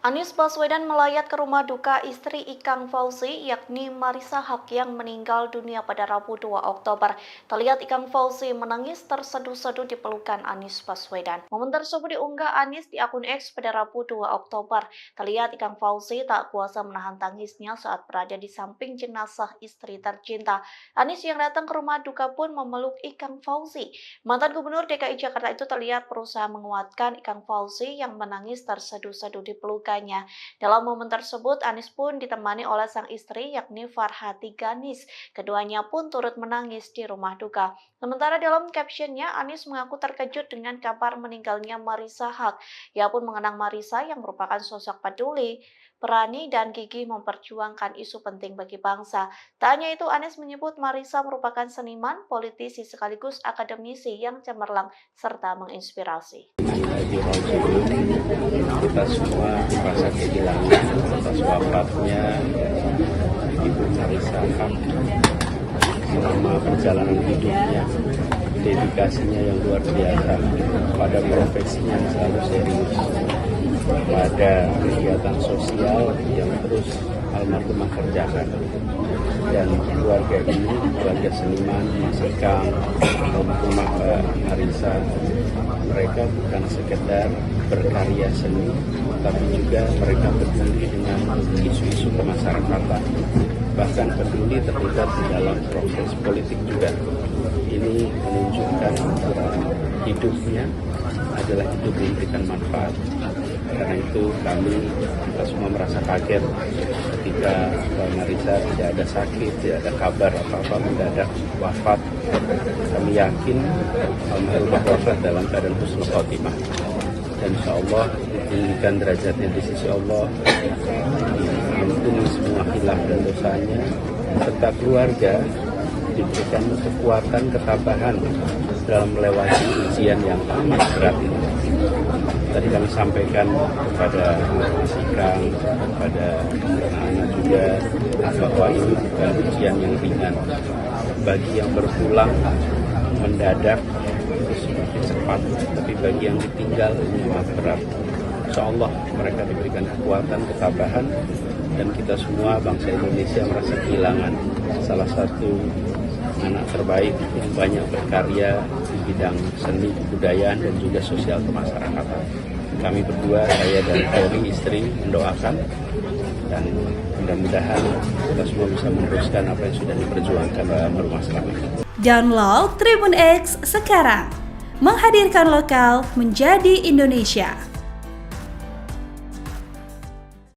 Anies Baswedan melayat ke rumah duka istri Ikang Fauzi, yakni Marissa Haque yang meninggal dunia pada Rabu 2 Oktober. Terlihat Ikang Fauzi menangis terseduh-seduh di pelukan Anies Baswedan. Momen tersebut diunggah Anies di akun X pada Rabu 2 Oktober. Terlihat Ikang Fauzi tak kuasa menahan tangisnya saat berada di samping jenazah istri tercinta. Anies yang datang ke rumah duka pun memeluk Ikang Fauzi. Mantan Gubernur DKI Jakarta itu terlihat berusaha menguatkan Ikang Fauzi yang menangis terseduh-seduh di pelukan. Dalam momen tersebut, Anies pun ditemani oleh sang istri yakni Farhati Ganis. Keduanya pun turut menangis di rumah duka. Sementara dalam captionnya, Anies mengaku terkejut dengan kabar meninggalnya Marissa Haque. Ia pun mengenang Marissa yang merupakan sosok peduli, berani dan gigih memperjuangkan isu penting bagi bangsa. Tak hanya itu, Anies menyebut Marissa merupakan seniman, politisi sekaligus akademisi yang cemerlang serta menginspirasi. Kita semua merasa kehilangan atas wafatnya Ibu Marissa Haque. Selama perjalanan hidupnya, dedikasinya yang luar biasa pada profesinya yang selalu serius, pada kegiatan sosial yang terus almarhumah kerjakan. Dan keluarga ini, keluarga seniman, Mas Ikang, almarhumah Marissa, mereka bukan sekedar berkarya seni, tapi juga mereka peduli dengan isu-isu kemasyarakatan, bahkan peduli terlibat di dalam proses politik juga. Ini menunjukkan bahwa hidupnya adalah hidup yang memberikan manfaat. Karena itu kita semua merasa kaget ketika Marissa tidak ada sakit, tidak ada kabar apa-apa mendadak wafat. Kami yakin almarhumah wafat dalam keadaan husnul khotimah. Dan insya Allah ditinggikan derajatnya di sisi Allah, diampuni semua hilaf dan dosanya, serta keluarga diberikan kekuatan, ketabahan dalam melewati ujian yang amat berat ini. Tadi kami sampaikan kepada Mas Ikang, kepada anak-anak juga, bahwa ini bukan ujian yang ringan. Bagi yang berpulang mendadak itu seperti cepat, tapi bagi yang ditinggal ini amat berat. Insya Allah mereka diberikan kekuatan, ketabahan, dan kita semua bangsa Indonesia merasa kehilangan salah satu anak terbaik yang banyak berkarya di bidang seni, kebudayaan, dan juga sosial kemasyarakatan. Kami berdua, saya dan Ferry, istri, mendoakan, dan mudah-mudahan kita semua bisa meneruskan apa yang sudah diperjuangkan dalam rumah selama ini. Download Tribun X sekarang, menghadirkan lokal menjadi Indonesia.